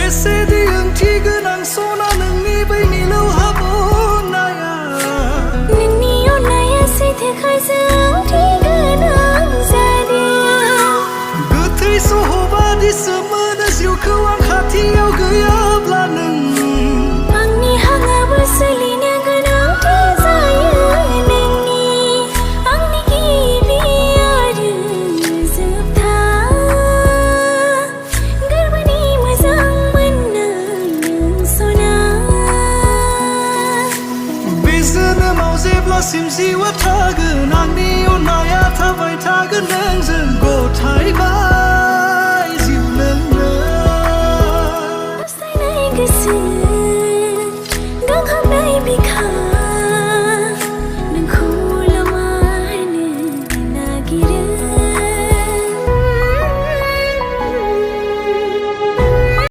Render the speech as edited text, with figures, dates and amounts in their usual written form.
बेसेदि ओंथि गोनां सना नोंनि बैनिलौ हाबनाया नोंनि अननाया सैथोखायसो ओंथि गोनां जादों गोथै सहबादिसो मोनो जिउखौ आं खाथियाव गैयाब्ला नों आंनि हाङाबो सोलिनो गोनांथि जायो नोंनि आंनि गिबि आरो जोबथा गोरबोनि मोजां मोननाय नों सना बे जोनोमाव जेब्लासिम जिउआ थागोन आंनि अननाया थाबाय थागोन नोंजों गथायबा